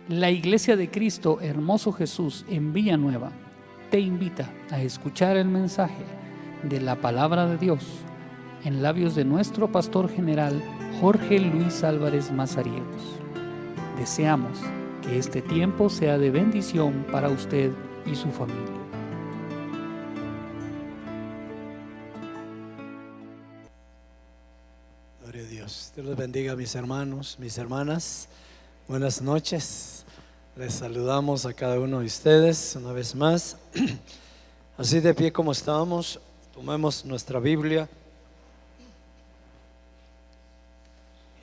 La Iglesia de Cristo Hermoso Jesús en Villanueva te invita a escuchar el mensaje de la Palabra de Dios en labios de nuestro pastor general Jorge Luis Álvarez Mazariegos. Deseamos que este tiempo sea de bendición para usted y su familia. Gloria a Dios. Dios les bendiga, mis hermanos, mis hermanas. Buenas noches. Les saludamos a cada uno de ustedes una vez más. Así de pie como estábamos, tomemos nuestra Biblia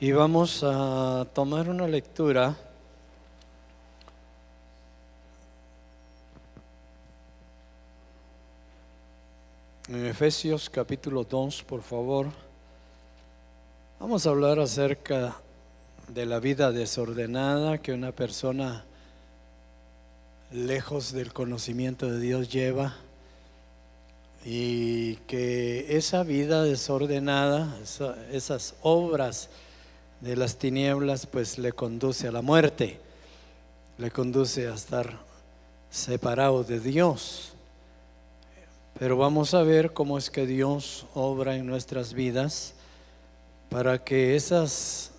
y vamos a tomar una lectura en Efesios capítulo 2, por favor. Vamos a hablar acerca de la vida desordenada que una persona lejos del conocimiento de Dios lleva, y que esa vida desordenada, esas obras de las tinieblas, pues le conduce a la muerte, le conduce a estar separado de Dios. Pero vamos a ver cómo es que Dios obra en nuestras vidas para que esas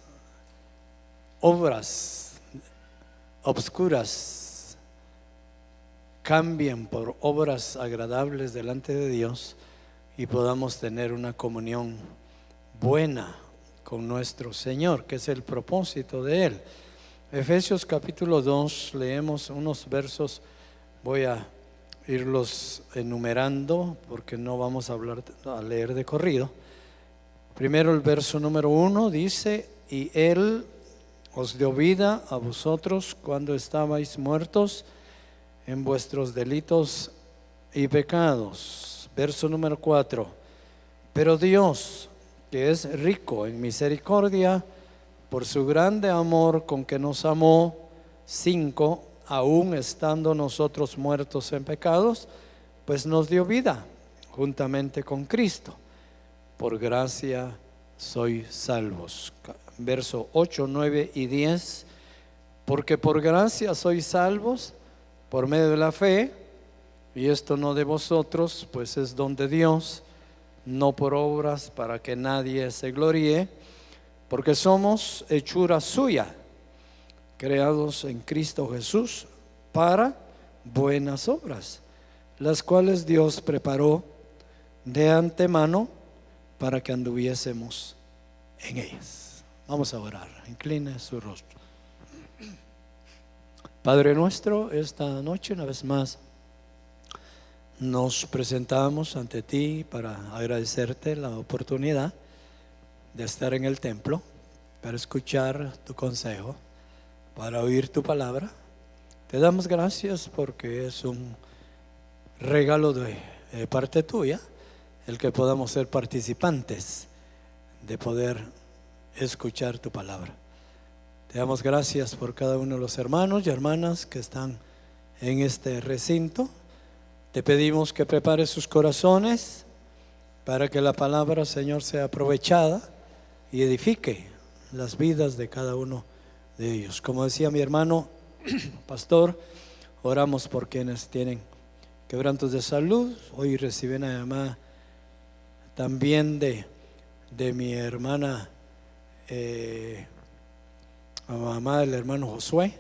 obras obscuras cambien por obras agradables delante de Dios y podamos tener una comunión buena con nuestro Señor, que es el propósito de Él. Efesios capítulo 2, leemos unos versos, voy a irlos enumerando porque no vamos a leer de corrido. Primero el verso número 1 dice: y Él os dio vida a vosotros cuando estabais muertos en vuestros delitos y pecados. Verso número 4: pero Dios, que es rico en misericordia, por su grande amor con que nos amó. 5: aún estando nosotros muertos en pecados, pues nos dio vida juntamente con Cristo. Por gracia sois salvos. Verso 8, 9 y 10: porque por gracia sois salvos por medio de la fe, y esto no de vosotros, pues es don de Dios, no por obras, para que nadie se gloríe, porque somos hechura suya, creados en Cristo Jesús para buenas obras, las cuales Dios preparó de antemano para que anduviésemos en ellas. Vamos a orar. Incline su rostro. Padre nuestro, esta noche una vez más nos presentamos ante ti para agradecerte la oportunidad de estar en el templo, para escuchar tu consejo, para oír tu palabra. Te damos gracias porque es un regalo de parte tuya el que podamos ser participantes de poder escuchar tu palabra. Te damos gracias por cada uno de los hermanos y hermanas que están en este recinto. Te pedimos que prepares sus corazones para que la palabra, Señor, sea aprovechada y edifique las vidas de cada uno de ellos. Como decía mi hermano pastor, oramos por quienes tienen quebrantos de salud. Hoy recibí una llamada también de mi hermana, mamá del hermano Josué,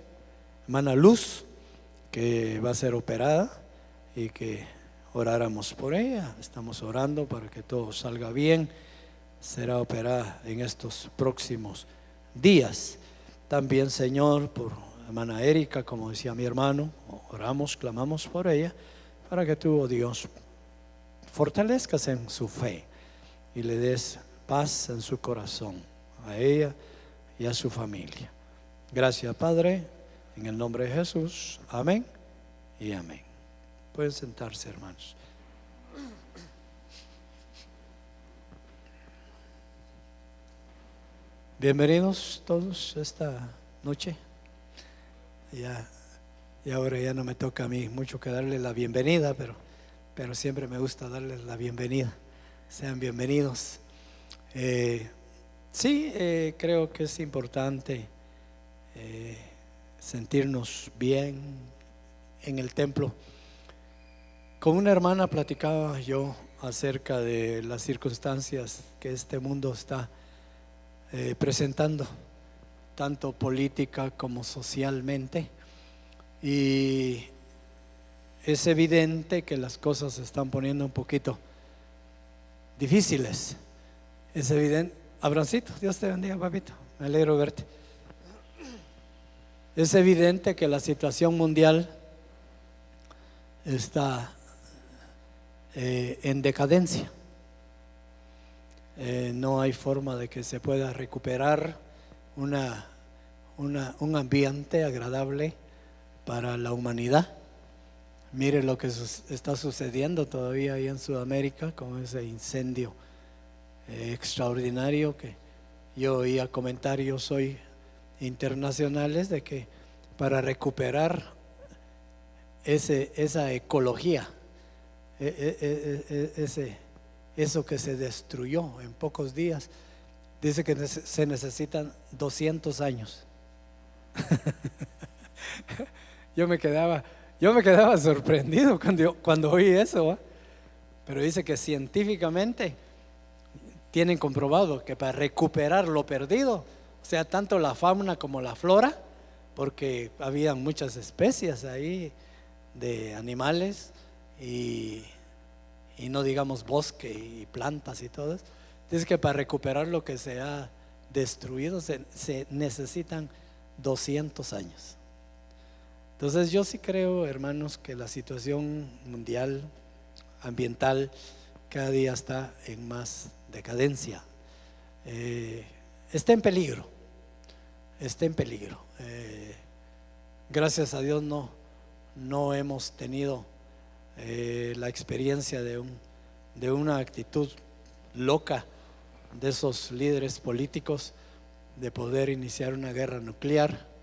hermana Luz, que va a ser operada, y que oráramos por ella. Estamos orando para que todo salga bien. Será operada en estos próximos días. También, Señor, por hermana Erika, como decía mi hermano, oramos, clamamos por ella, para que tú, oh Dios, fortalezcas en su fe y le des paz en su corazón, a ella y a su familia. Gracias, Padre, en el nombre de Jesús. Amén y amén. Pueden sentarse, hermanos. Bienvenidos todos esta noche. Y ahora ya no me toca a mí mucho que darle la bienvenida, pero siempre me gusta darles la bienvenida. Sean bienvenidos. Sí, creo que es importante sentirnos bien en el templo. Con una hermana platicaba yo acerca de las circunstancias que este mundo está presentando, tanto política como socialmente, y es evidente que las cosas se están poniendo un poquito difíciles. Es evidente. Abrancito, Dios te bendiga, papito, me alegro verte. Es evidente que la situación mundial está en decadencia. No hay forma de que se pueda recuperar un ambiente agradable para la humanidad. Mire lo que está sucediendo todavía ahí en Sudamérica con ese incendio extraordinario, que yo oía comentarios hoy internacionales de que para recuperar esa ecología, eso que se destruyó en pocos días, dice que se necesitan 200 años. Yo me quedaba sorprendido cuando oí eso, ¿eh? Pero dice que científicamente tienen comprobado que para recuperar lo perdido, o sea, tanto la fauna como la flora, porque había muchas especies ahí de animales y no digamos bosque y plantas y todo eso. Dice que para recuperar lo que se ha destruido se necesitan 200 años. Entonces yo sí creo, hermanos, que la situación mundial, ambiental, cada día está en más decadencia. Está en peligro. Gracias a Dios no hemos tenido la experiencia de una actitud loca de esos líderes políticos de poder iniciar una guerra nuclear,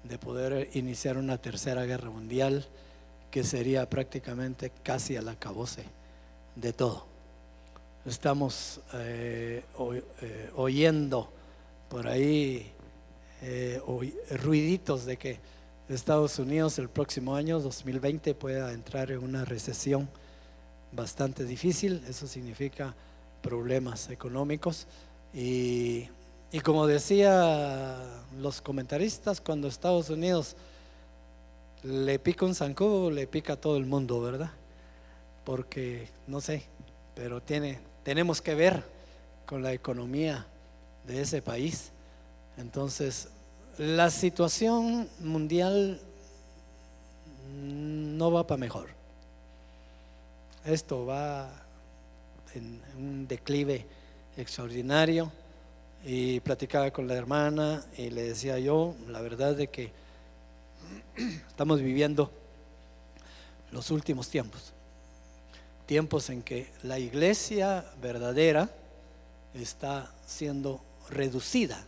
de poder iniciar una tercera guerra mundial, que sería prácticamente casi al acabose de todo. Estamos oyendo por ahí ruiditos de que Estados Unidos el próximo año 2020 pueda entrar en una recesión bastante difícil. Eso significa problemas económicos y como decía los comentaristas, cuando Estados Unidos le pica un zancudo, le pica a todo el mundo, ¿verdad? Porque no sé, pero tenemos que ver con la economía de ese país. Entonces la situación mundial no va para mejor. Esto va en un declive extraordinario. Y platicaba con la hermana y le decía yo, la verdad de que estamos viviendo los últimos tiempos en que la iglesia verdadera está siendo reducida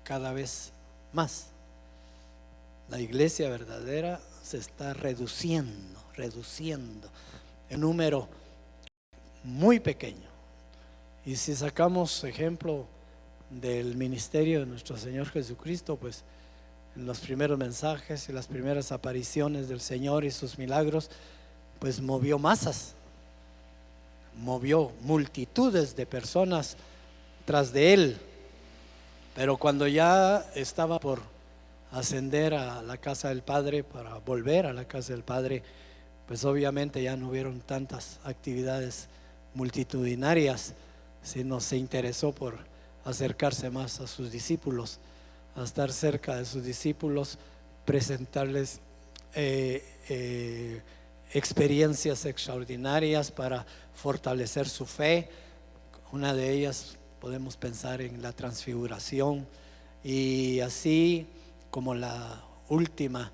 cada vez más. La iglesia verdadera se está reduciendo en número muy pequeño. Y si sacamos ejemplo del ministerio de nuestro Señor Jesucristo, pues en los primeros mensajes y las primeras apariciones del Señor y sus milagros, pues movió masas, movió multitudes de personas tras de Él. Pero cuando ya estaba por ascender a la casa del Padre, para volver a la casa del Padre, pues obviamente ya no hubieron tantas actividades multitudinarias, sino se interesó por acercarse más a sus discípulos, a estar cerca de sus discípulos, presentarles experiencias extraordinarias para fortalecer su fe. Una de ellas podemos pensar en la transfiguración, y así como la última,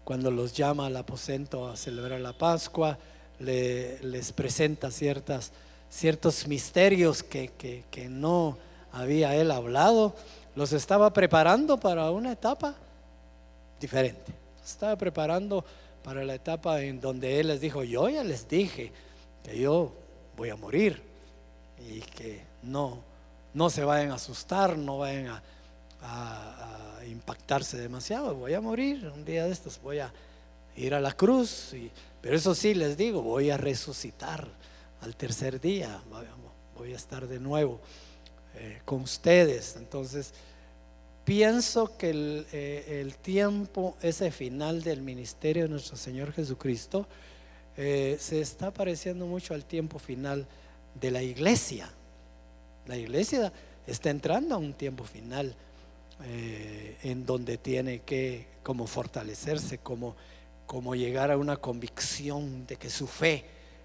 cuando los llama al aposento a celebrar la Pascua, les presenta ciertos misterios que no había él hablado. Los estaba preparando para una etapa diferente. Estaba preparando para la etapa en donde él les dijo: yo ya les dije que yo voy a morir, y que no se vayan a asustar, no vayan a impactarse demasiado. Voy a morir un día de estos, voy a ir a la cruz, pero eso sí les digo, voy a resucitar al tercer día, voy a estar de nuevo con ustedes. Entonces pienso que el tiempo, ese final del ministerio de nuestro Señor Jesucristo, se está pareciendo mucho al tiempo final de la iglesia. La iglesia está entrando a un tiempo final en donde tiene que como fortalecerse, como llegar a una convicción de que su fe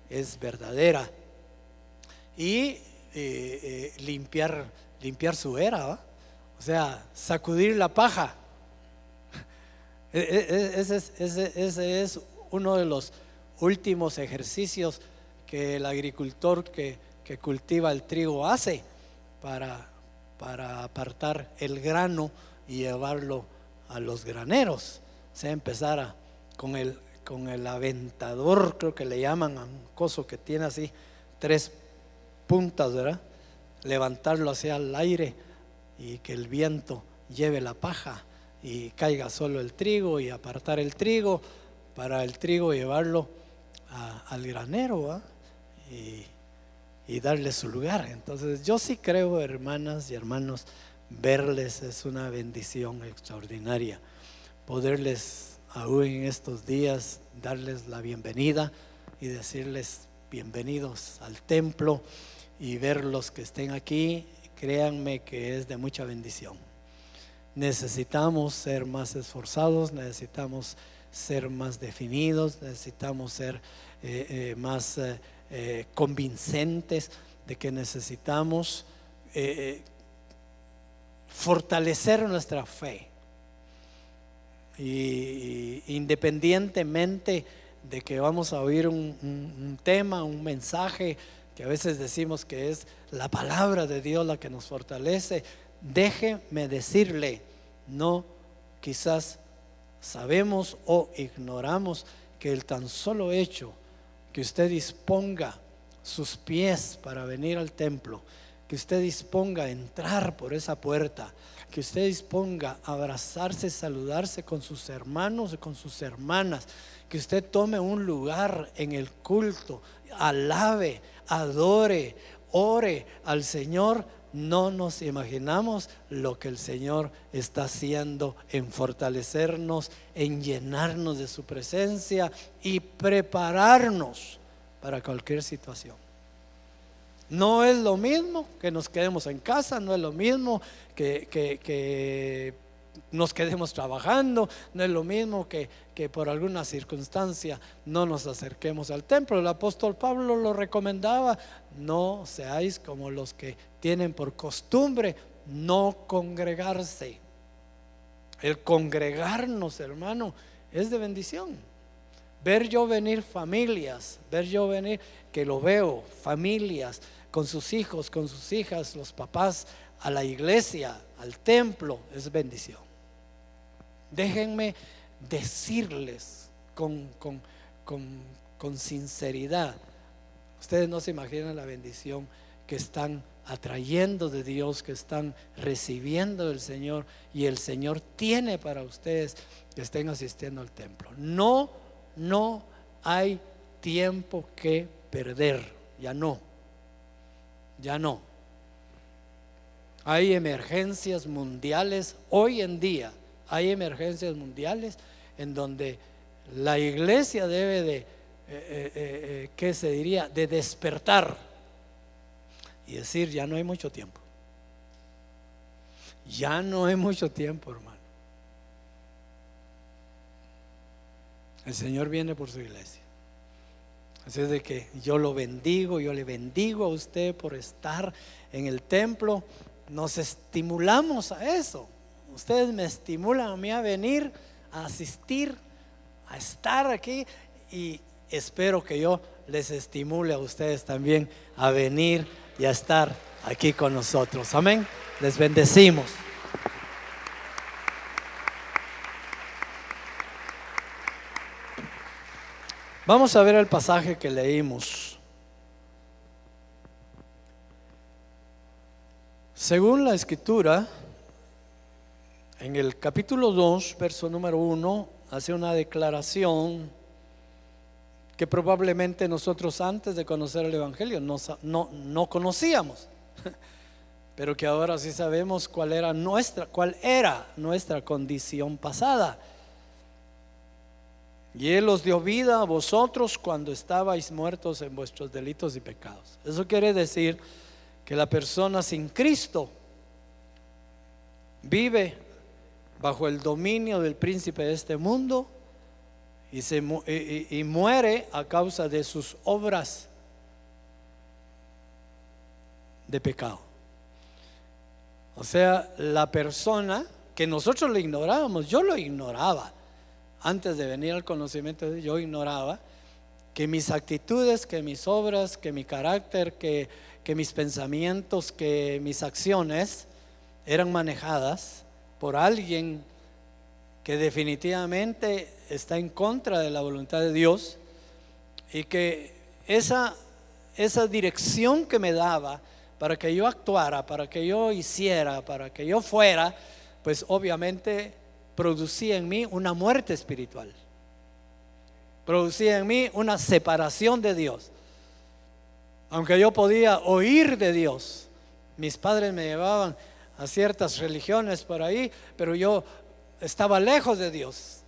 es verdadera y limpiar su era, ¿va? O sea, sacudir la paja. Ese es uno de los últimos ejercicios que el agricultor que cultiva el trigo hace para apartar el grano y llevarlo a los graneros. O sea, empezar con el aventador, creo que le llaman, a un coso que tiene así 3 puntas, ¿verdad? Levantarlo hacia el aire y que el viento lleve la paja y caiga solo el trigo, y apartar el trigo para el trigo llevarlo al granero, ¿va? Y darle su lugar. Entonces yo sí creo, hermanas y hermanos, verles es una bendición extraordinaria, poderles aún en estos días darles la bienvenida y decirles bienvenidos al templo, y ver los que estén aquí, créanme que es de mucha bendición. Necesitamos ser más esforzados, necesitamos ser más definidos, necesitamos ser más convincentes de que necesitamos fortalecer nuestra fe. Y independientemente de que vamos a oír un tema, un mensaje que a veces decimos que es la palabra de Dios la que nos fortalece, déjeme decirle, no, quizás sabemos o ignoramos que el tan solo hecho que usted disponga sus pies para venir al templo, que usted disponga a entrar por esa puerta, que usted disponga a abrazarse, saludarse con sus hermanos y con sus hermanas, que usted tome un lugar en el culto, alabe, adore, ore al Señor. No nos imaginamos lo que el Señor está haciendo en fortalecernos, en llenarnos de su presencia y prepararnos para cualquier situación. No es lo mismo que nos quedemos en casa, no es lo mismo que nos quedemos trabajando, no es lo mismo que por alguna circunstancia no nos acerquemos al templo. El apóstol Pablo lo recomendaba: no seáis como los que tienen por costumbre no congregarse. El congregarnos, hermano, es de bendición. Ver yo venir familias, ver yo venir, que lo veo, familias con sus hijos, con sus hijas, los papás a la iglesia, al templo, es bendición. Déjenme decirles con sinceridad, ustedes no se imaginan la bendición que están atrayendo de Dios, que están recibiendo del Señor, y el Señor tiene para ustedes que estén asistiendo al templo. No hay tiempo que perder, ya no. Hay emergencias mundiales hoy en día, hay emergencias mundiales en donde la iglesia debe de, ¿qué se diría?, de despertar y decir: ya no hay mucho tiempo, ya no hay mucho tiempo, hermano. El Señor viene por su iglesia. Así es de que yo lo bendigo, yo le bendigo a usted por estar en el templo. Nos estimulamos a eso. Ustedes me estimulan a mí a venir, a asistir, a estar aquí, y espero que yo les estimule a ustedes también a venir y a estar aquí con nosotros. Amén. Les bendecimos. Vamos a ver el pasaje que leímos. Según la Escritura, En el capítulo 2, verso número 1, hace una declaración que probablemente nosotros antes de conocer el Evangelio no conocíamos, pero que ahora sí sabemos cuál era nuestra condición pasada. Y Él os dio vida a vosotros cuando estabais muertos en vuestros delitos y pecados. Eso quiere decir que la persona sin Cristo vive bajo el dominio del príncipe de este mundo y muere a causa de sus obras de pecado. O sea, la persona que nosotros lo ignorábamos, yo lo ignoraba. Antes de venir al conocimiento de Dios, yo ignoraba que mis actitudes, que mis obras, que mi carácter, que mis pensamientos, que mis acciones eran manejadas por alguien que definitivamente está en contra de la voluntad de Dios, y que esa dirección que me daba para que yo actuara, para que yo hiciera, para que yo fuera, pues obviamente producía en mí una muerte espiritual, producía en mí una separación de Dios. Aunque yo podía oír de Dios, mis padres me llevaban a ciertas religiones por ahí, pero yo estaba lejos de Dios,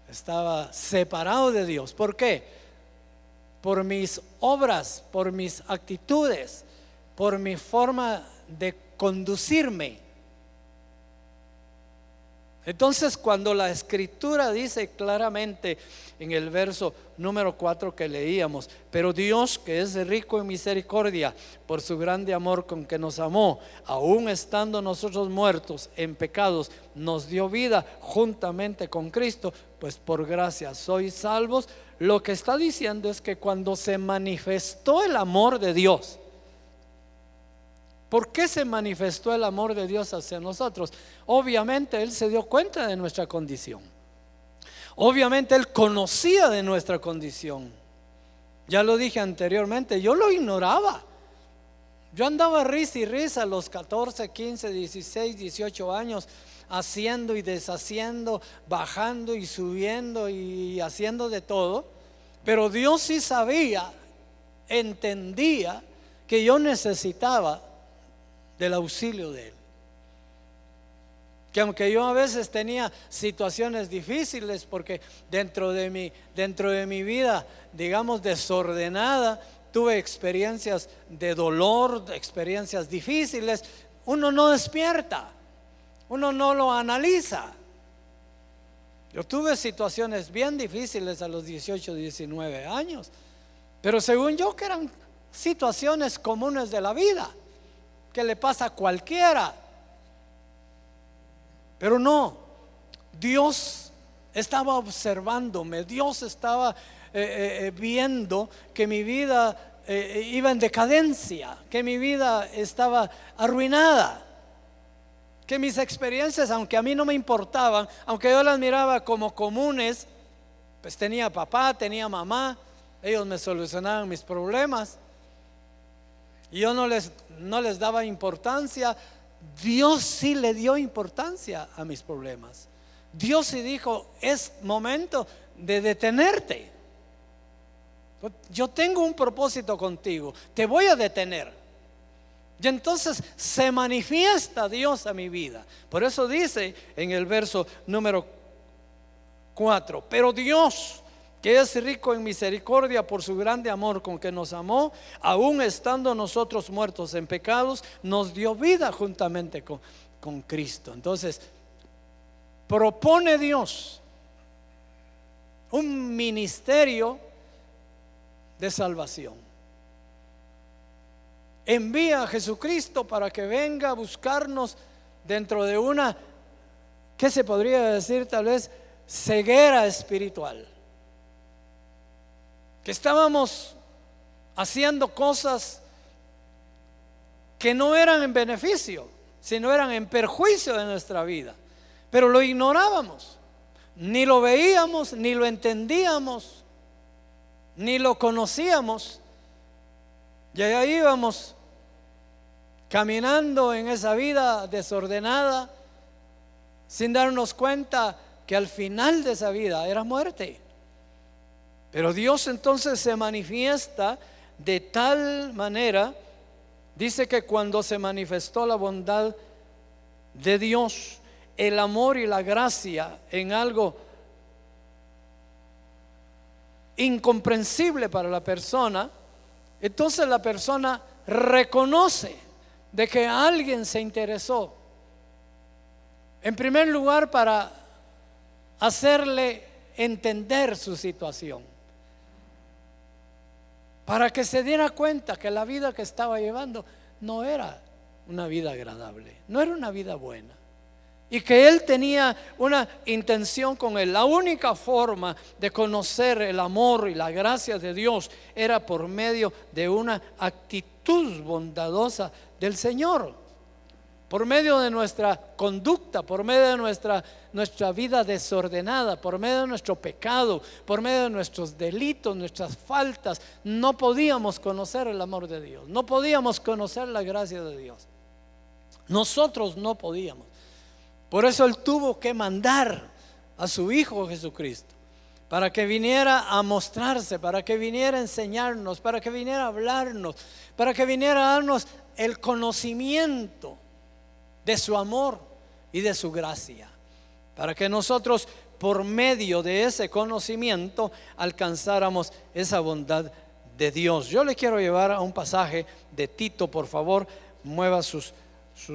estaba separado de Dios. ¿Por qué? Por mis obras, por mis actitudes, por mi forma de conducirme. Entonces, cuando la Escritura dice claramente en el verso número 4 que leíamos: pero Dios, que es rico en misericordia, por su grande amor con que nos amó, aun estando nosotros muertos en pecados, nos dio vida juntamente con Cristo, pues por gracia sois salvos. Lo que está diciendo es que cuando se manifestó el amor de Dios, ¿por qué se manifestó el amor de Dios hacia nosotros? Obviamente Él se dio cuenta de nuestra condición. Obviamente Él conocía de nuestra condición. Ya lo dije anteriormente, yo lo ignoraba. Yo andaba risa y risa a los 14, 15, 16, 18 años, haciendo y deshaciendo, bajando y subiendo y haciendo de todo. Pero Dios sí sabía, entendía que yo necesitaba del auxilio de Él. Que aunque yo a veces tenía situaciones difíciles, porque dentro de mi vida, digamos, desordenada, tuve experiencias de dolor, experiencias difíciles, uno no despierta, uno no lo analiza. Yo tuve situaciones bien difíciles a los 18, 19 años, pero según yo que eran situaciones comunes de la vida, que le pasa a cualquiera. Pero no, Dios estaba observándome, Dios estaba viendo que mi vida iba en decadencia, que mi vida estaba arruinada, que mis experiencias, aunque a mí no me importaban, aunque yo las miraba como comunes, pues tenía papá, tenía mamá, ellos me solucionaban mis problemas y yo no les daba importancia. Dios sí le dio importancia a mis problemas. Dios sí dijo: es momento de detenerte. Yo tengo un propósito contigo, te voy a detener. Y entonces se manifiesta Dios a mi vida. Por eso dice en el verso número 4: pero Dios, que es rico en misericordia por su grande amor con que nos amó, aun estando nosotros muertos en pecados, nos dio vida juntamente con Cristo. Entonces propone Dios un ministerio de salvación. Envía a Jesucristo para que venga a buscarnos dentro de una, ¿qué se podría decir? Tal vez ceguera espiritual. Que estábamos haciendo cosas que no eran en beneficio, sino eran en perjuicio de nuestra vida. Pero lo ignorábamos, ni lo veíamos, ni lo entendíamos, ni lo conocíamos. Y allá íbamos caminando en esa vida desordenada, sin darnos cuenta que al final de esa vida era muerte. Pero Dios entonces se manifiesta de tal manera, dice que cuando se manifestó la bondad de Dios, el amor y la gracia en algo incomprensible para la persona, entonces la persona reconoce de que alguien se interesó, en primer lugar, para hacerle entender su situación, para que se diera cuenta que la vida que estaba llevando no era una vida agradable, no era una vida buena, y que él tenía una intención con él. La única forma de conocer el amor y la gracia de Dios era por medio de una actitud bondadosa del Señor, por medio de nuestra conducta, por medio de nuestra vida desordenada, por medio de nuestro pecado, por medio de nuestros delitos, nuestras faltas. No podíamos conocer el amor de Dios, no podíamos conocer la gracia de Dios. Nosotros no podíamos. Por eso Él tuvo que mandar a su Hijo Jesucristo, para que viniera a mostrarse, para que viniera a enseñarnos, para que viniera a hablarnos, para que viniera a darnos el conocimiento de su amor y de su gracia, para que nosotros por medio de ese conocimiento alcanzáramos esa bondad de Dios. Yo le quiero llevar a un pasaje de Tito, por favor, mueva sus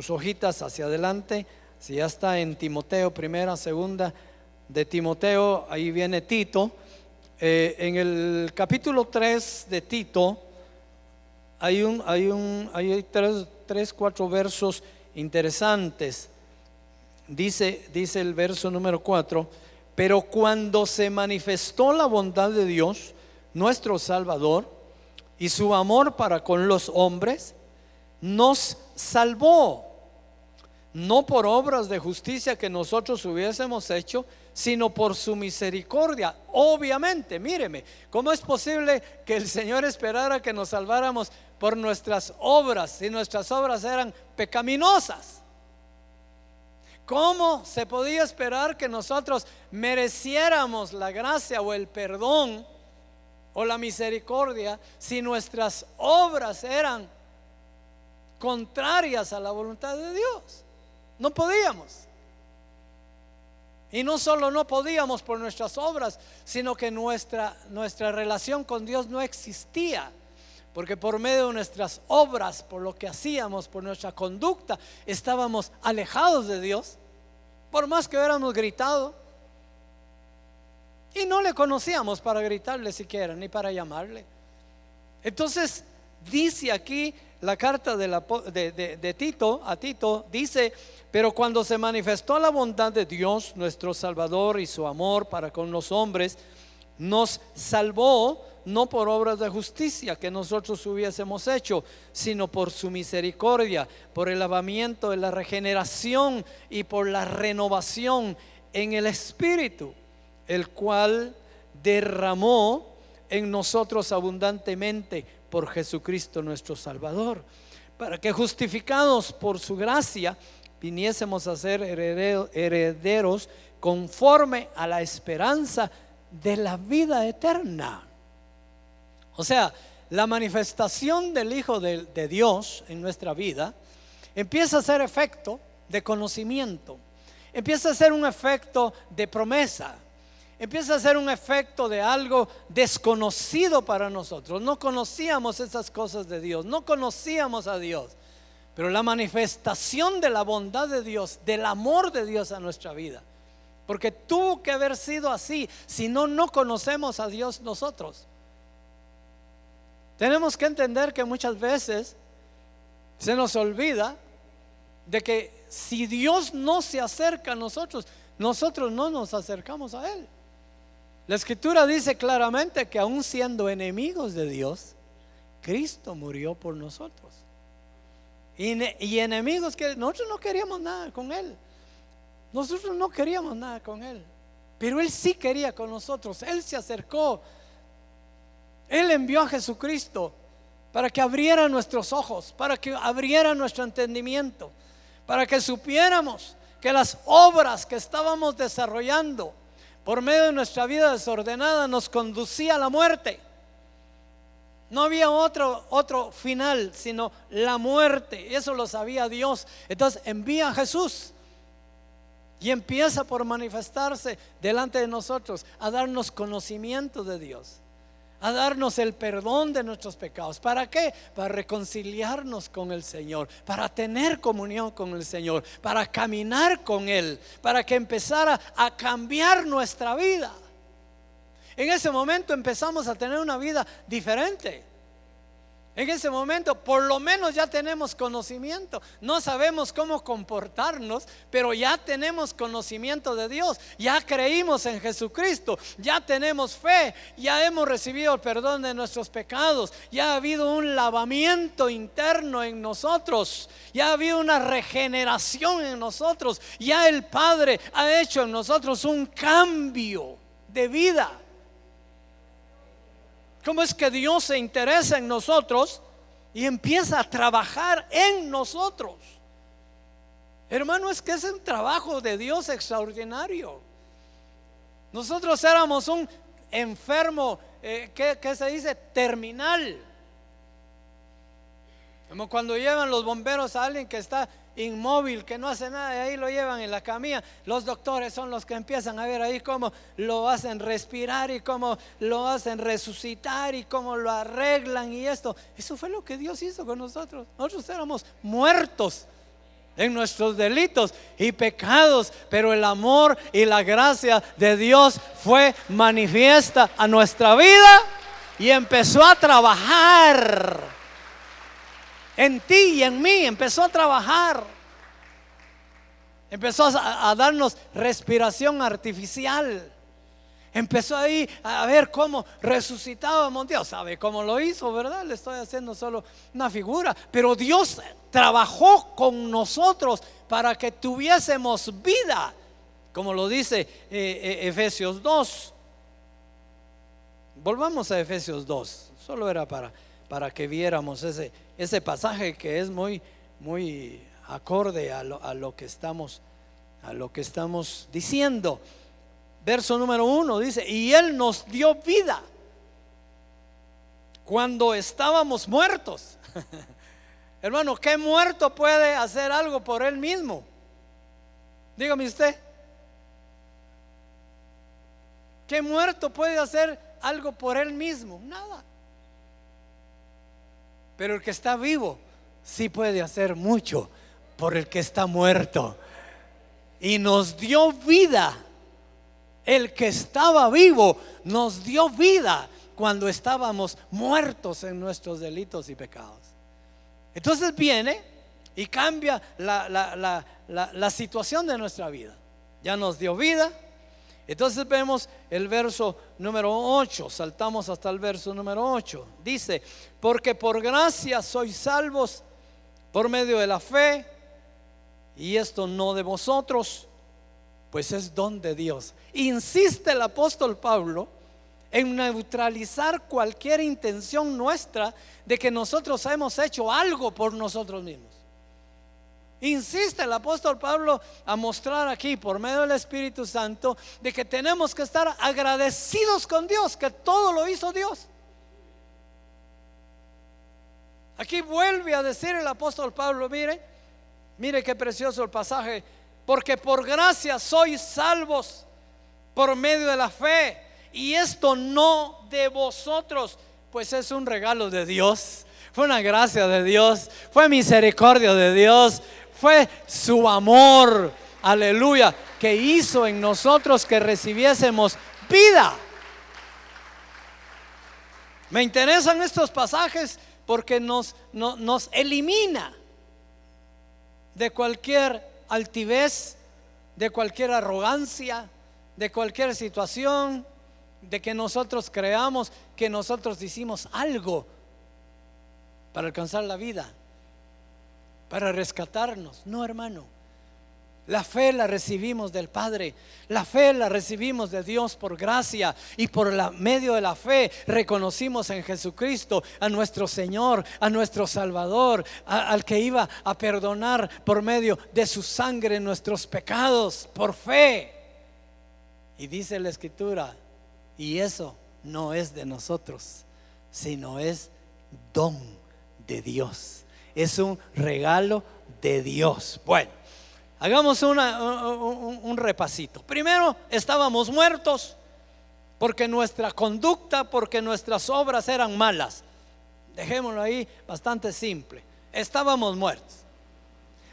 hojitas hacia adelante. Si ya está en Timoteo, primera, segunda de Timoteo, ahí viene Tito. En el capítulo 3 de Tito hay tres, cuatro versos interesantes. Dice el verso número 4: pero cuando se manifestó la bondad de Dios, nuestro Salvador, y su amor para con los hombres, nos salvó, no por obras de justicia que nosotros hubiésemos hecho, sino por su misericordia. Obviamente, míreme, ¿cómo es posible que el Señor esperara que nos salváramos por nuestras obras, si nuestras obras eran pecaminosas? ¿Cómo se podía esperar que nosotros mereciéramos la gracia o el perdón o la misericordia si nuestras obras eran contrarias a la voluntad de Dios? No podíamos. Y no solo no podíamos por nuestras obras, sino que nuestra relación con Dios no existía, porque por medio de nuestras obras, por lo que hacíamos, por nuestra conducta, estábamos alejados de Dios, por más que hubiéramos gritado. Y no le conocíamos para gritarle siquiera, ni para llamarle. Entonces dice aquí la carta de Tito a Tito, dice: pero cuando se manifestó la bondad de Dios nuestro Salvador y su amor para con los hombres, nos salvó, no por obras de justicia que nosotros hubiésemos hecho, sino por su misericordia, por el lavamiento de la regeneración y por la renovación en el Espíritu, el cual derramó en nosotros abundantemente por Jesucristo nuestro Salvador, para que justificados por su gracia viniésemos a ser herederos conforme a la esperanza de la vida eterna. O sea, la manifestación del Hijo de Dios en nuestra vida empieza a ser efecto de conocimiento, empieza a ser un efecto de promesa, empieza a ser un efecto de algo desconocido para nosotros. No conocíamos esas cosas de Dios, no conocíamos a Dios, pero la manifestación de la bondad de Dios, del amor de Dios a nuestra vida, porque tuvo que haber sido así, si no, no conocemos a Dios nosotros. Tenemos que entender que muchas veces se nos olvida de que si Dios no se acerca a nosotros, nosotros no nos acercamos a Él. La Escritura dice claramente que aun siendo enemigos de Dios, Cristo murió por nosotros. Y enemigos que nosotros no queríamos nada con Él. Nosotros no queríamos nada con Él, pero Él sí quería con nosotros. Él se acercó. Él envió a Jesucristo para que abriera nuestros ojos, para que abriera nuestro entendimiento, para que supiéramos que las obras que estábamos desarrollando por medio de nuestra vida desordenada nos conducía a la muerte. No había otro final sino la muerte. Eso lo sabía Dios. Entonces envía a Jesús y empieza por manifestarse delante de nosotros, a darnos conocimiento de Dios, a darnos el perdón de nuestros pecados. ¿Para qué? Para reconciliarnos con el Señor, para tener comunión con el Señor, para caminar con Él, para que empezara a cambiar nuestra vida. En ese momento empezamos a tener una vida diferente. En ese momento por lo menos ya tenemos conocimiento. No sabemos cómo comportarnos, pero ya tenemos conocimiento de Dios. Ya creímos en Jesucristo, ya tenemos fe, ya hemos recibido el perdón de nuestros pecados. Ya ha habido un lavamiento interno en nosotros, ya ha habido una regeneración en nosotros. Ya el Padre ha hecho en nosotros un cambio de vida. ¿Cómo es que Dios se interesa en nosotros y empieza a trabajar en nosotros? Hermano, es que es un trabajo de Dios extraordinario. Nosotros éramos un enfermo, ¿qué se dice? Terminal. Como cuando llevan los bomberos a alguien que está inmóvil, que no hace nada, y ahí lo llevan en la camilla. Los doctores son los que empiezan a ver ahí cómo lo hacen respirar y cómo lo hacen resucitar y cómo lo arreglan y esto. Eso fue lo que Dios hizo con nosotros. Nosotros éramos muertos en nuestros delitos y pecados, pero el amor y la gracia de Dios fue manifiesta a nuestra vida y empezó a trabajar en ti y en mí. Empezó a trabajar, empezó a darnos respiración artificial, empezó ahí a ver cómo resucitábamos. Dios sabe cómo lo hizo, ¿verdad? Le estoy haciendo solo una figura, pero Dios trabajó con nosotros para que tuviésemos vida, como lo dice Efesios 2. Volvamos a Efesios 2. Solo era para que viéramos ese pasaje que es muy acorde a lo que estamos diciendo. Verso número 1 dice: y Él nos dio vida cuando estábamos muertos. Hermano, ¿qué muerto puede hacer algo por él mismo? Dígame usted, ¿qué muerto puede hacer algo por él mismo? Nada. Pero el que está vivo sí puede hacer mucho por el que está muerto. Y nos dio vida. El que estaba vivo nos dio vida cuando estábamos muertos en nuestros delitos y pecados. Entonces viene y cambia la situación de nuestra vida. Ya nos dio vida. Entonces vemos el verso número 8, saltamos hasta el verso número 8. Dice: porque por gracia sois salvos por medio de la fe, y esto no de vosotros, pues es don de Dios. Insiste el apóstol Pablo en neutralizar cualquier intención nuestra de que nosotros hemos hecho algo por nosotros mismos. Insiste el apóstol Pablo a mostrar aquí por medio del Espíritu Santo de que tenemos que estar agradecidos con Dios, que todo lo hizo Dios. Aquí vuelve a decir el apóstol Pablo, mire qué precioso el pasaje: porque por gracia sois salvos por medio de la fe, y esto no de vosotros, pues es un regalo de Dios, fue una gracia de Dios, fue misericordia de Dios, fue su amor, aleluya, que hizo en nosotros que recibiésemos vida. Me interesan estos pasajes porque nos elimina de cualquier altivez, de cualquier arrogancia, de cualquier situación de que nosotros creamos que nosotros hicimos algo para alcanzar la vida, para rescatarnos. No, hermano, La fe la recibimos del Padre, la fe la recibimos de Dios por gracia, y por medio de la fe reconocimos en Jesucristo a nuestro Señor, a nuestro Salvador, al que iba a perdonar por medio de su sangre nuestros pecados, por fe. Y dice la Escritura, y eso no es de nosotros, sino es don de Dios, es un regalo de Dios. Bueno, hagamos un repasito. Primero, estábamos muertos porque nuestra conducta, porque nuestras obras eran malas. Dejémoslo ahí bastante simple. Estábamos muertos.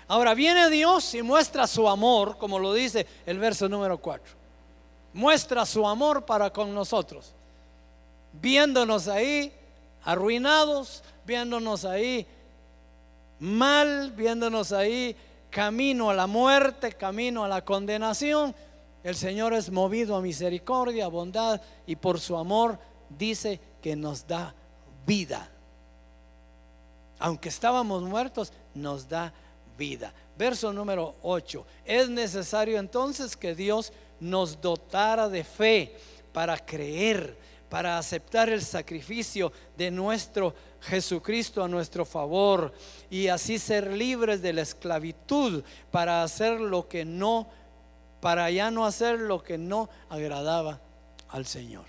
Ahora viene Dios y muestra su amor, como lo dice el verso número 4. Muestra su amor para con nosotros, viéndonos ahí arruinados, viéndonos ahí mal, viéndonos ahí camino a la muerte, camino a la condenación. El Señor es movido a misericordia, a bondad, y por su amor dice que nos da vida. Aunque estábamos muertos, nos da vida. Verso número 8. Es necesario entonces que Dios nos dotara de fe para creer, para aceptar el sacrificio de nuestro Jesucristo a nuestro favor, y así ser libres de la esclavitud para hacer lo que no, para ya no hacer lo que no agradaba al Señor.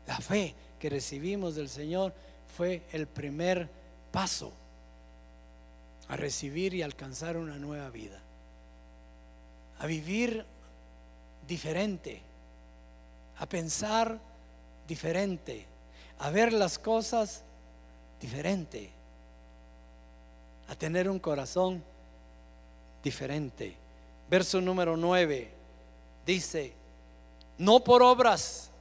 La fe que recibimos del Señor fue el primer paso a recibir y alcanzar una nueva vida, a vivir diferente, a pensar diferente, a ver las cosas diferente, a tener un corazón diferente. Verso número 9 dice: no por obras,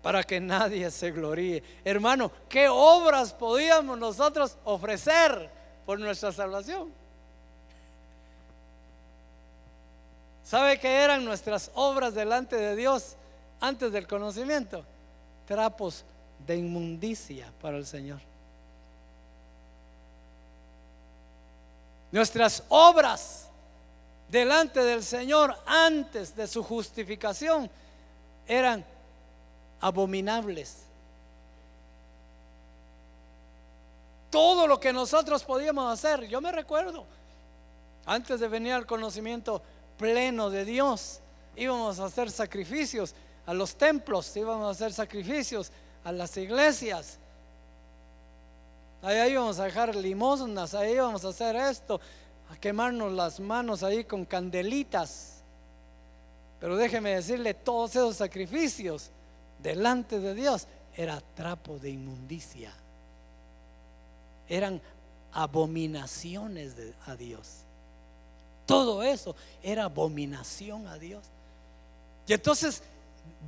para que nadie se gloríe. Hermano, ¿qué obras podíamos nosotros ofrecer por nuestra salvación? ¿Sabe qué eran nuestras obras delante de Dios antes del conocimiento? Trapos de inmundicia para el Señor. Nuestras obras delante del Señor antes de su justificación eran abominables. Todo lo que nosotros podíamos hacer, yo me recuerdo, antes de venir al conocimiento pleno de Dios, íbamos a hacer sacrificios a los templos, íbamos a hacer sacrificios a las iglesias, ahí íbamos a dejar limosnas, ahí íbamos a hacer esto, a quemarnos las manos ahí con candelitas. Pero déjeme decirle, todos esos sacrificios delante de Dios era trapo de inmundicia, eran abominaciones a Dios. Todo eso era abominación a Dios. Y entonces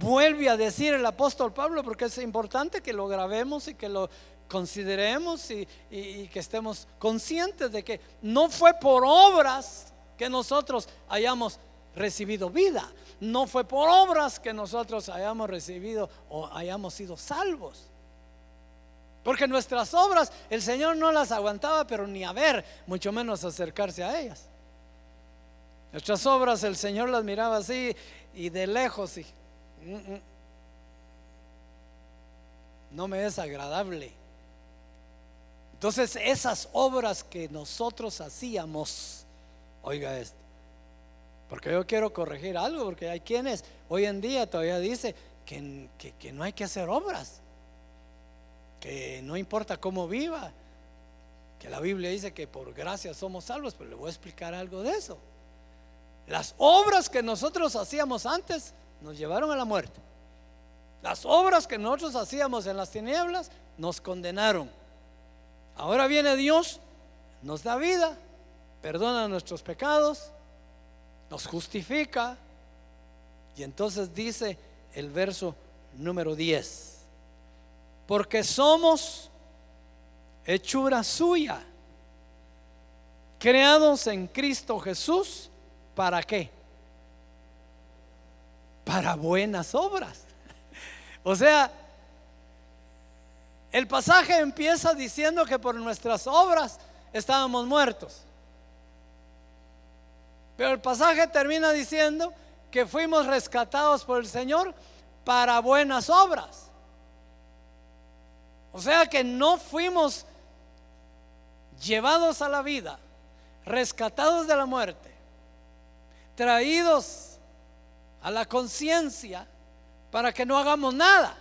vuelve a decir el apóstol Pablo, porque es importante que lo grabemos y que lo consideremos y que estemos conscientes de que no fue por obras que nosotros hayamos recibido vida, no fue por obras que nosotros hayamos recibido o hayamos sido salvos, porque nuestras obras el Señor no las aguantaba, pero ni a ver, mucho menos acercarse a ellas. Nuestras obras el Señor las miraba así y de lejos y no me es agradable. Entonces esas obras que nosotros hacíamos, oiga esto, porque yo quiero corregir algo, porque hay quienes hoy en día todavía dice que no hay que hacer obras, que no importa cómo viva, que la Biblia dice que por gracia somos salvos. Pero le voy a explicar algo de eso. Las obras que nosotros hacíamos antes nos llevaron a la muerte. Las obras que nosotros hacíamos en las tinieblas nos condenaron. Ahora viene Dios, nos da vida, perdona nuestros pecados, nos justifica. Y entonces dice el verso número 10: porque somos hechura suya, creados en Cristo Jesús. ¿Para qué? Para buenas obras. O sea, el pasaje empieza diciendo que por nuestras obras estábamos muertos. Pero el pasaje termina diciendo que fuimos rescatados por el Señor para buenas obras. O sea que no fuimos llevados a la vida, rescatados de la muerte, traídos a la conciencia para que no hagamos nada.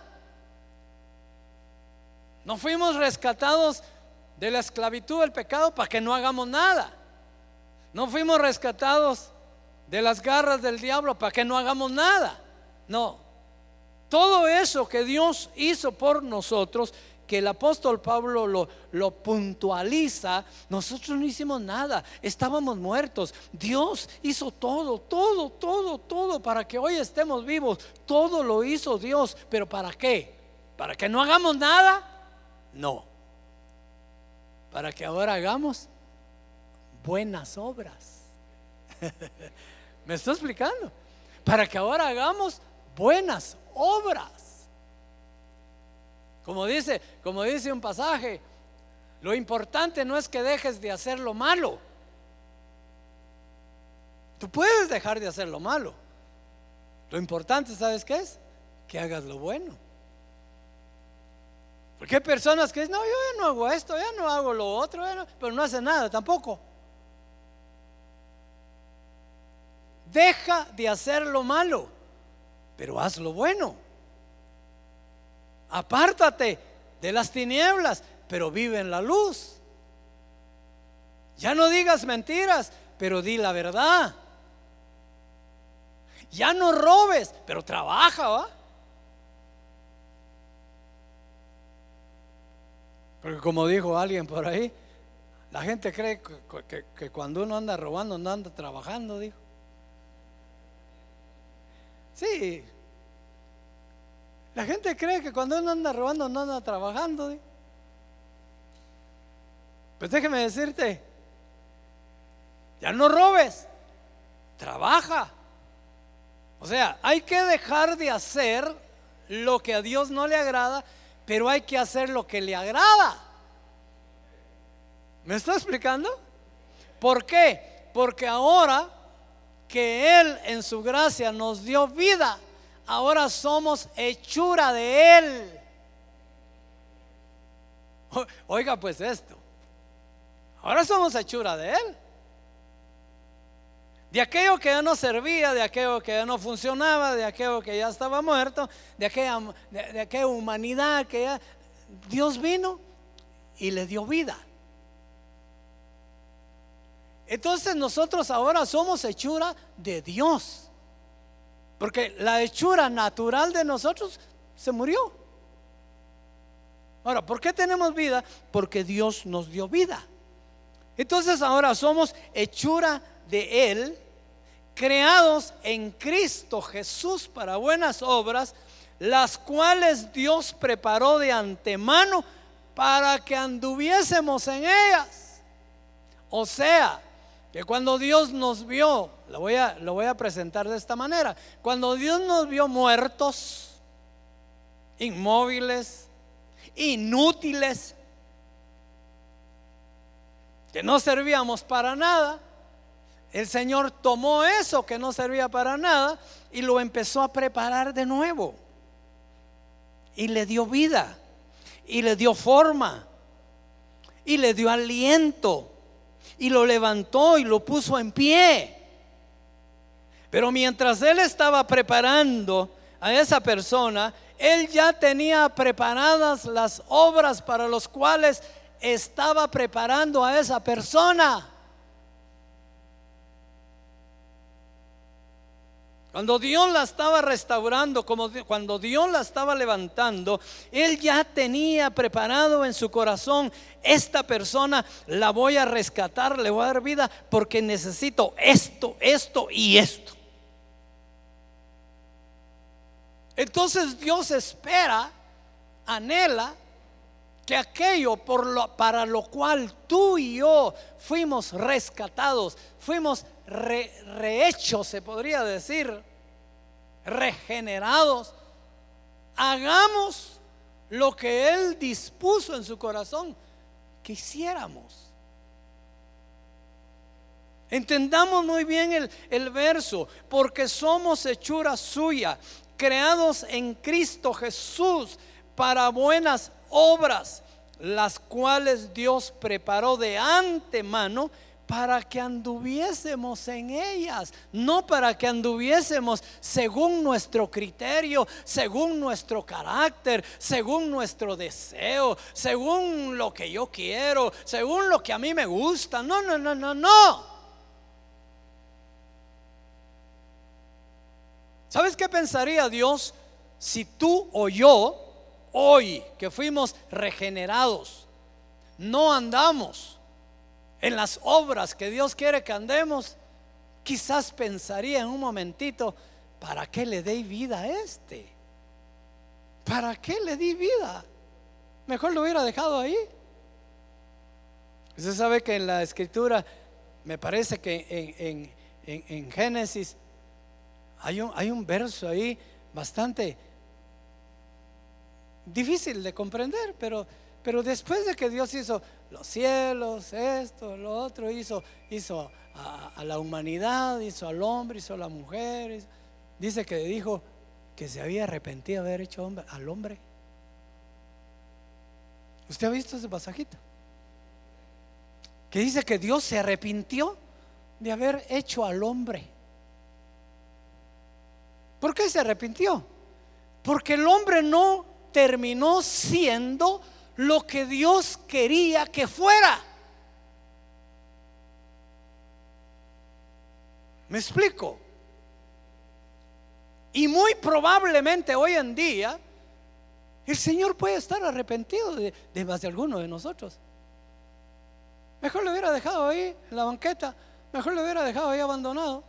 No fuimos rescatados de la esclavitud del pecado para que no hagamos nada. No fuimos rescatados de las garras del diablo para que no hagamos nada. No, todo eso que Dios hizo por nosotros, que el apóstol Pablo lo puntualiza, nosotros no hicimos nada, estábamos muertos. Dios hizo todo para que hoy estemos vivos. Todo lo hizo Dios, pero ¿para qué? ¿Para que no hagamos nada? No, para que ahora hagamos buenas obras. ¿Me estoy explicando? Para que ahora hagamos buenas obras. Como dice un pasaje, lo importante no es que dejes de hacer lo malo. Tú puedes dejar de hacer lo malo. Lo importante, ¿sabes qué es? Que hagas lo bueno. Porque hay personas que dicen, no, yo ya no hago esto, ya no hago lo otro, pero no hacen nada tampoco. Deja de hacer lo malo, pero haz lo bueno. Apártate de las tinieblas, pero vive en la luz. Ya no digas mentiras, pero di la verdad. Ya no robes, pero trabaja, ¿va? Porque como dijo alguien por ahí, la gente cree que cuando uno anda robando no anda trabajando, dijo. Sí, la gente cree que cuando uno anda robando no anda trabajando, dijo. Pues déjeme decirte, ya no robes, trabaja. O sea, hay que dejar de hacer lo que a Dios no le agrada, pero hay que hacer lo que le agrada. ¿Me está explicando? ¿Por qué? Porque ahora que Él en su gracia nos dio vida, ahora somos hechura de Él. Oiga pues esto, ahora somos hechura de Él. De aquello que ya no servía, de aquello que ya no funcionaba, de aquello que ya estaba muerto, de aquella humanidad que ya Dios vino y le dio vida. Entonces nosotros ahora somos hechura de Dios, porque la hechura natural de nosotros se murió. Ahora, ¿por qué tenemos vida? Porque Dios nos dio vida. Entonces ahora somos hechura de Él, creados en Cristo Jesús para buenas obras, las cuales Dios preparó de antemano para que anduviésemos en ellas. O sea, que cuando Dios nos vio, lo voy a presentar de esta manera: cuando Dios nos vio muertos, inmóviles, inútiles, que no servíamos para nada, el Señor tomó eso que no servía para nada y lo empezó a preparar de nuevo, y le dio vida, y le dio forma, y le dio aliento, y lo levantó y lo puso en pie. Pero mientras Él estaba preparando a esa persona, Él ya tenía preparadas las obras para las cuales estaba preparando a esa persona. Cuando Dios la estaba restaurando, cuando Dios la estaba levantando, Él ya tenía preparado en su corazón: esta persona la voy a rescatar, le voy a dar vida porque necesito esto, esto y esto. Entonces Dios espera, anhela que aquello para lo cual tú y yo fuimos rescatados, fuimos rehechos, se podría decir, regenerados, hagamos lo que Él dispuso en su corazón que hiciéramos. Entendamos muy bien el verso, porque somos hechura suya, creados en Cristo Jesús para buenas obras, las cuales Dios preparó de antemano para que anduviésemos en ellas, no para que anduviésemos según nuestro criterio, según nuestro carácter, según nuestro deseo, según lo que yo quiero, según lo que a mí me gusta. No, no, no, no, no. ¿Sabes qué pensaría Dios si tú o yo, hoy que fuimos regenerados, no andamos en las obras que Dios quiere que andemos? Quizás pensaría en un momentito: ¿para qué le di vida a este? ¿Para qué le di vida? Mejor lo hubiera dejado ahí. Usted sabe que en la escritura, me parece que en Génesis hay un verso ahí bastante difícil de comprender, pero después de que Dios hizo los cielos, esto, lo otro, hizo a la humanidad, hizo al hombre, hizo a la mujer, dice que dijo que se había arrepentido de haber hecho al hombre. ¿Usted ha visto ese pasajito? Que dice que Dios se arrepintió de haber hecho al hombre. ¿Por qué se arrepintió? Porque el hombre no terminó siendo lo que Dios quería que fuera. ¿Me explico? Y muy probablemente hoy en día el Señor puede estar arrepentido de más de alguno de nosotros. Mejor lo hubiera dejado ahí en la banqueta, mejor lo hubiera dejado ahí abandonado,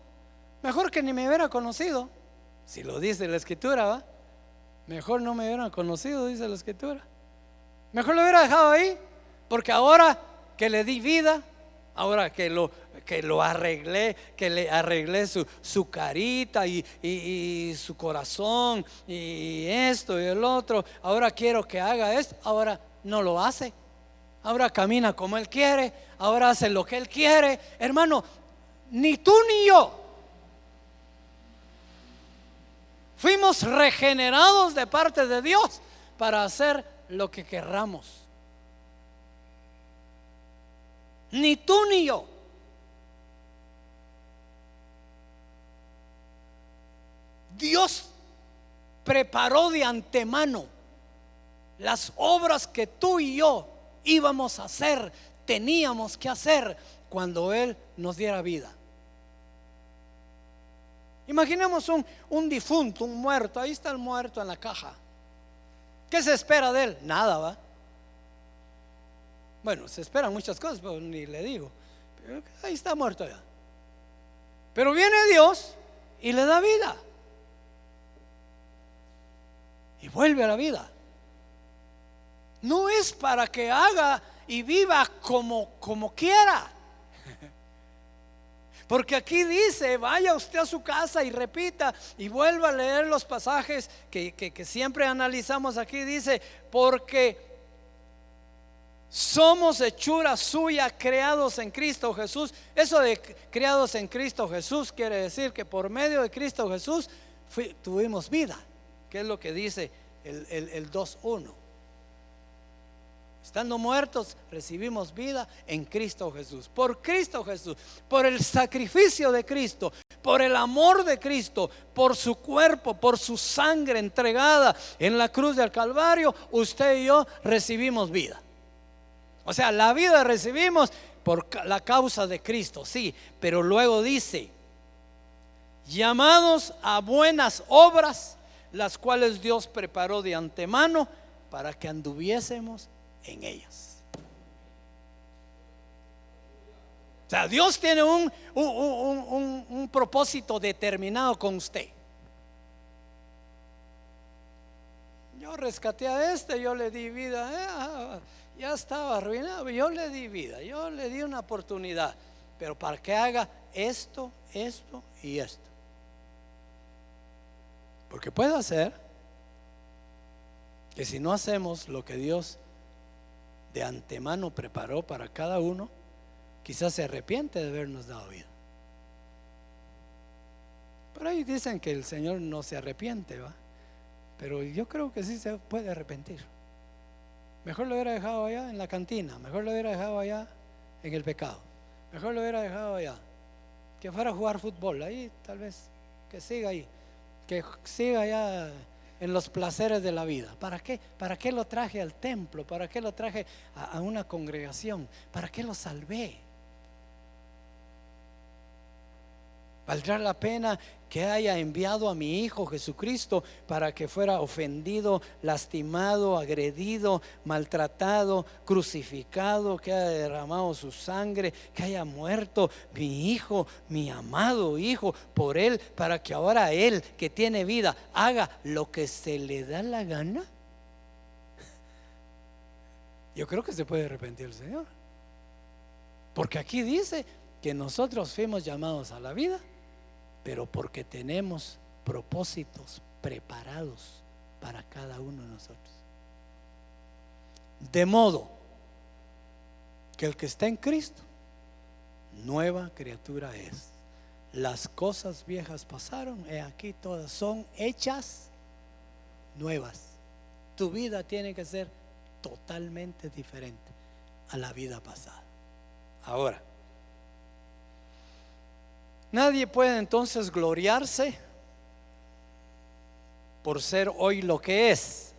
mejor que ni me hubiera conocido. Si lo dice la escritura, ¿va? Mejor no me hubieran conocido, dice la escritura. Mejor lo hubiera dejado ahí, porque ahora que le di vida, ahora que lo arreglé, que le arreglé su carita y su corazón y esto y el otro, ahora quiero que haga esto. Ahora no lo hace, ahora camina como él quiere, ahora hace lo que él quiere. Hermano, ni tú ni yo fuimos regenerados de parte de Dios para hacer lo que querramos. Ni tú ni yo. Dios preparó de antemano las obras que tú y yo íbamos a hacer, teníamos que hacer cuando Él nos diera vida. Imaginemos un difunto, un muerto. Ahí está el muerto en la caja. ¿Qué se espera de él? Nada, ¿va? Bueno, se esperan muchas cosas, pero ni le digo. Pero ahí está muerto ya. Pero viene Dios y le da vida. Y vuelve a la vida. No es para que haga y viva como quiera. Porque aquí dice: vaya usted a su casa y repita y vuelva a leer los pasajes que siempre analizamos aquí. Dice: porque somos hechura suya, creados en Cristo Jesús. Eso de creados en Cristo Jesús quiere decir que por medio de Cristo Jesús tuvimos vida, que es lo que dice el 2:1. Estando muertos, recibimos vida en Cristo Jesús. Por Cristo Jesús, por el sacrificio de Cristo, por el amor de Cristo, por su cuerpo, por su sangre entregada en la cruz del Calvario, usted y yo recibimos vida. O sea, la vida recibimos por la causa de Cristo, sí. Pero luego dice: llamados a buenas obras, las cuales Dios preparó de antemano para que anduviésemos en ellas. O sea, Dios tiene un propósito determinado con usted. Yo rescaté a yo le di vida, ya estaba arruinado, yo le di vida, yo le di una oportunidad, pero para que haga esto, esto y esto. Porque puede hacer que si no hacemos lo que Dios de antemano preparó para cada uno, quizás se arrepiente de habernos dado vida. Por ahí dicen que el Señor no se arrepiente, ¿va? Pero yo creo que sí se puede arrepentir. Mejor lo hubiera dejado allá en la cantina, mejor lo hubiera dejado allá en el pecado, mejor lo hubiera dejado allá, que fuera a jugar fútbol, ahí tal vez, que siga ahí, que siga allá en los placeres de la vida. ¿Para qué? ¿Para qué lo traje al templo? ¿Para qué lo traje a una congregación? ¿Para qué lo salvé? ¿Valdrá la pena que haya enviado a mi Hijo Jesucristo para que fuera ofendido, lastimado, agredido, maltratado, crucificado, que haya derramado su sangre, que haya muerto mi Hijo, mi amado Hijo, por Él, para que ahora Él, que tiene vida, haga lo que se le da la gana? Yo creo que se puede arrepentir el Señor, porque aquí dice que nosotros fuimos llamados a la vida, pero porque tenemos propósitos preparados para cada uno de nosotros. De modo que el que está en Cristo, nueva criatura es. Las cosas viejas pasaron, he aquí todas son hechas nuevas. Tu vida tiene que ser totalmente diferente a la vida pasada. Ahora, nadie puede entonces gloriarse por ser hoy lo que es.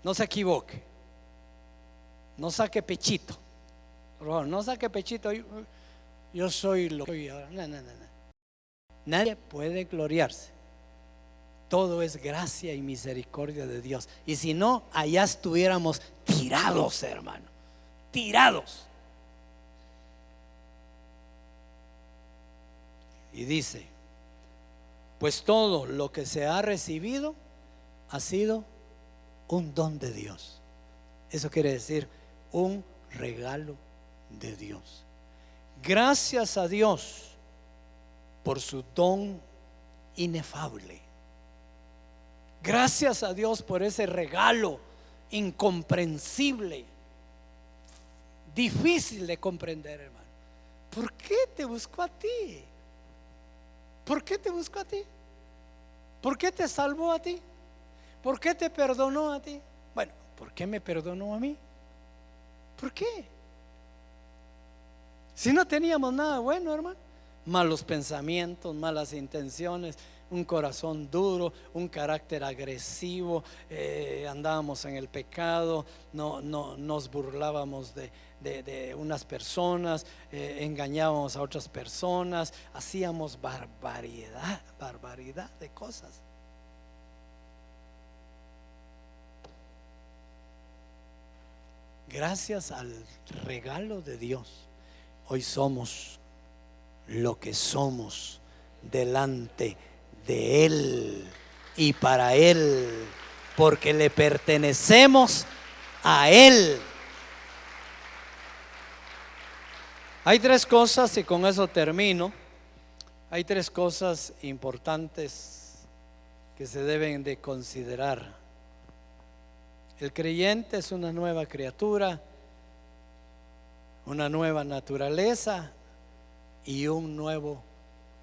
No se equivoque. No saque pechito. Por favor, no saque pechito. Yo soy lo que soy ahora. No. Nadie puede gloriarse. Todo es gracia y misericordia de Dios. Y si no, allá estuviéramos tirados, hermano. Tirados. Y dice, pues todo lo que se ha recibido ha sido un don de Dios. Eso quiere decir un regalo de Dios. Gracias a Dios por su don inefable. Gracias a Dios por ese regalo incomprensible, difícil de comprender, hermano. ¿Por qué te buscó a ti? ¿Por qué te buscó a ti? ¿Por qué te salvó a ti? ¿Por qué te perdonó a ti? Bueno, ¿por qué me perdonó a mí? ¿Por qué? Si no teníamos nada bueno, hermano. Malos pensamientos, malas intenciones, un corazón duro, un carácter agresivo, andábamos en el pecado, no nos burlábamos de unas personas, engañábamos a otras personas, hacíamos barbaridad de cosas. Gracias al regalo de Dios, hoy somos lo que somos delante de Él y para Él, porque le pertenecemos a Él. Hay tres cosas, y con eso termino. Hay tres cosas importantes que se deben de considerar. El creyente es una nueva criatura, una nueva naturaleza y un nuevo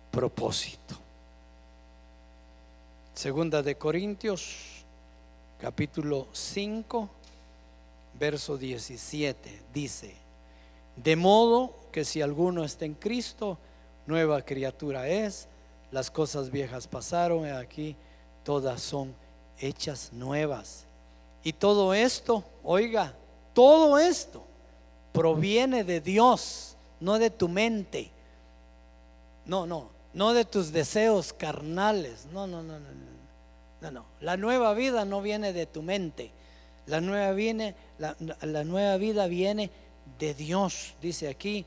propósito. Segunda de Corintios, capítulo 5, verso 17, dice: de modo que si alguno está en Cristo, nueva criatura es, las cosas viejas pasaron, y aquí todas son hechas nuevas. Y todo esto, oiga, todo esto proviene de Dios, no de tu mente. No de tus deseos carnales. No. La nueva vida no viene de tu mente. La nueva vida viene de Dios, dice aquí.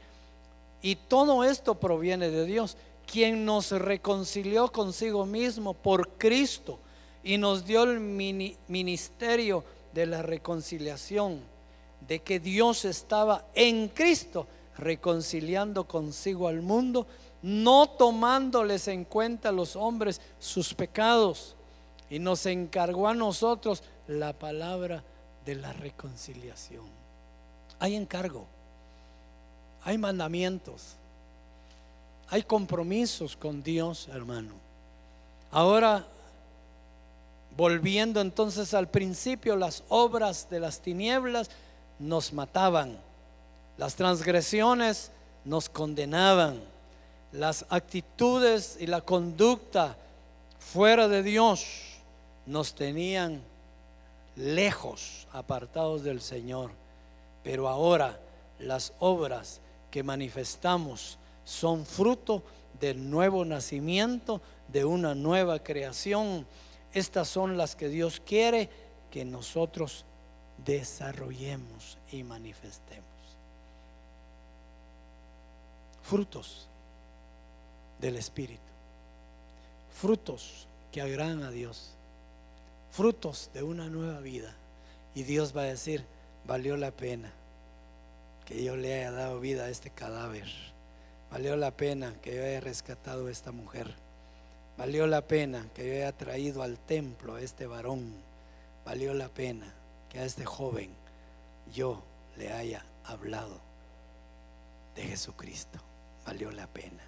Y todo esto proviene de Dios, quien nos reconcilió consigo mismo por Cristo y nos dio el ministerio de la reconciliación, de que Dios estaba en Cristo reconciliando consigo al mundo, no tomándoles en cuenta a los hombres sus pecados, y nos encargó a nosotros la palabra de la reconciliación. Hay encargo, hay mandamientos, Hay compromisos con Dios, hermano. Ahora, volviendo entonces al principio, las obras de las tinieblas nos mataban, las transgresiones nos condenaban, las actitudes y la conducta fuera de Dios nos tenían lejos, apartados del Señor. Pero ahora las obras que manifestamos son fruto del nuevo nacimiento, de una nueva creación. Estas son las que Dios quiere que nosotros desarrollemos y manifestemos. Frutos del Espíritu, frutos que agradan a Dios, frutos de una nueva vida. Y Dios va a decir: valió la pena que yo le haya dado vida a este cadáver, valió la pena que yo haya rescatado a esta mujer, valió la pena que yo haya traído al templo a este varón, valió la pena que a este joven yo le haya hablado de Jesucristo. Valió la pena.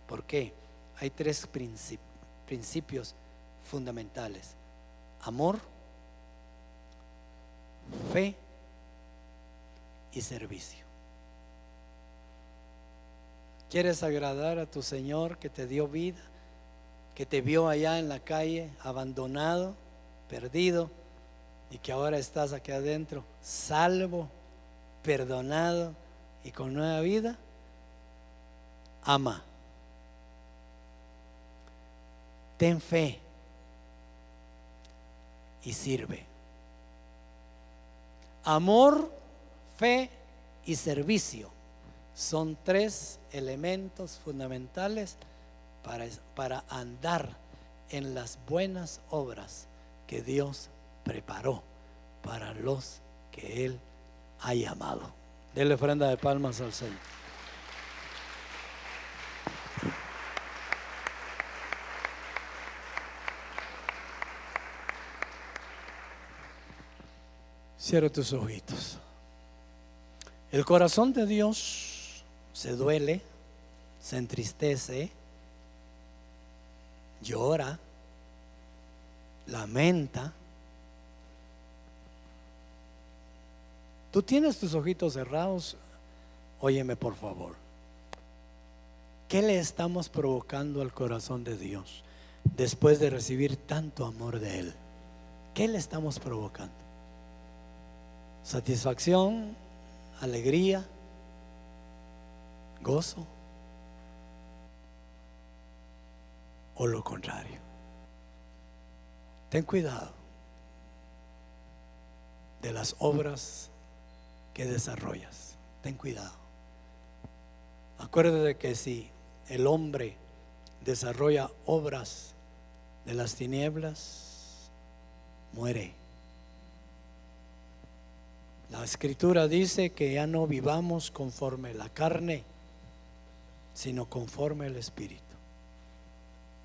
¿Por qué? Hay tres principios fundamentales: amor, fe y servicio. ¿Quieres agradar a tu Señor que te dio vida, que te vio allá en la calle abandonado, perdido, y que ahora estás aquí adentro salvo, perdonado y con nueva vida? Ama, ten fe y sirve. Amor, fe y servicio son tres elementos fundamentales para andar en las buenas obras que Dios preparó para los que Él ha llamado. Dele ofrenda de palmas al Señor. Cierra tus ojitos. El corazón de Dios se duele, se entristece, llora, lamenta. Tú tienes tus ojitos cerrados. Óyeme, por favor. ¿Qué le estamos provocando al corazón de Dios después de recibir tanto amor de Él? ¿Qué le estamos provocando? ¿Satisfacción? ¿Alegría? ¿Gozo? ¿O lo contrario? Ten cuidado de las obras que desarrollas. Ten cuidado. Acuérdate que si el hombre desarrolla obras de las tinieblas, muere. La Escritura dice que ya no vivamos conforme la carne, sino conforme el Espíritu.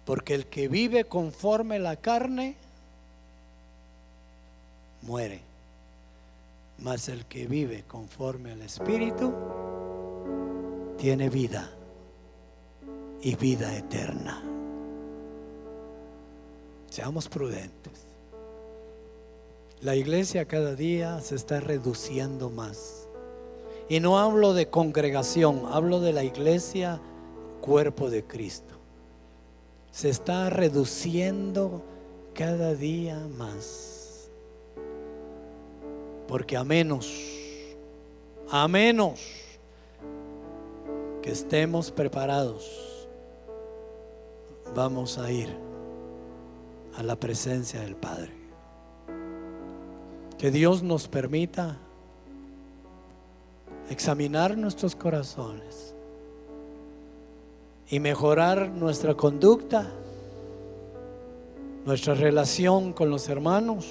Porque el que vive conforme la carne muere, mas el que vive conforme al Espíritu tiene vida y vida eterna. Seamos prudentes. La iglesia cada día se está reduciendo más. Y no hablo de congregación, hablo de la iglesia, cuerpo de Cristo. Se está reduciendo cada día más. Porque a menos que estemos preparados, vamos a ir a la presencia del Padre. Que Dios nos permita examinar nuestros corazones y mejorar nuestra conducta, nuestra relación con los hermanos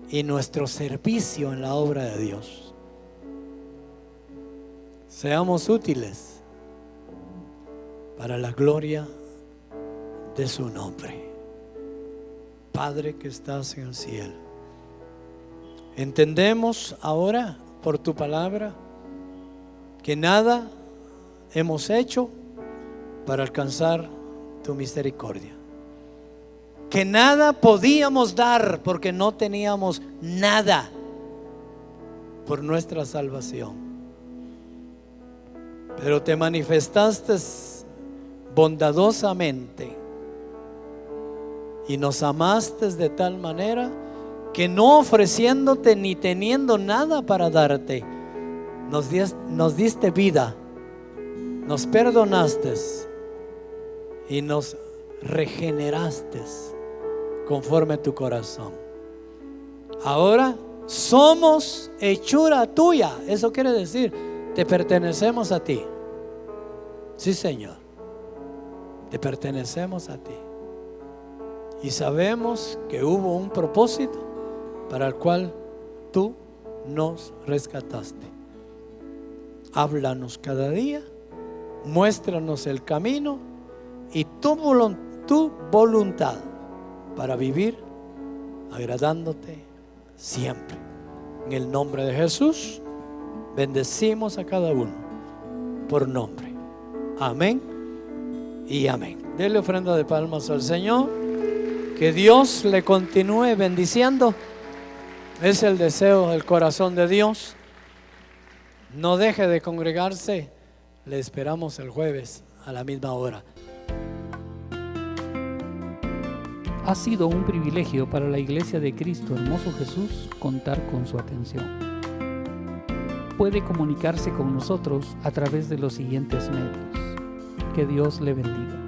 y nuestro servicio en la obra de Dios. Seamos útiles para la gloria de su nombre. Padre que estás en el cielo, entendemos ahora por tu palabra que nada hemos hecho para alcanzar tu misericordia. Que nada podíamos dar porque no teníamos nada por nuestra salvación. Pero te manifestaste bondadosamente y nos amaste de tal manera que no ofreciéndote ni teniendo nada para darte, nos diste vida, nos perdonaste y nos regeneraste conforme a tu corazón. Ahora somos hechura tuya. Eso quiere decir, te pertenecemos a ti. Sí, Señor, te pertenecemos a ti. Y sabemos que hubo un propósito para el cual tú nos rescataste. Háblanos cada día, muéstranos el camino y tu voluntad para vivir agradándote siempre. En el nombre de Jesús bendecimos a cada uno por nombre. Amén y amén. Dele ofrenda de palmas al Señor. Que Dios le continúe bendiciendo. Es el deseo del corazón de Dios. No deje de congregarse. Le esperamos el jueves a la misma hora. Ha sido un privilegio para la Iglesia de Cristo Hermoso Jesús contar con su atención. Puede comunicarse con nosotros a través de los siguientes medios. Que Dios le bendiga.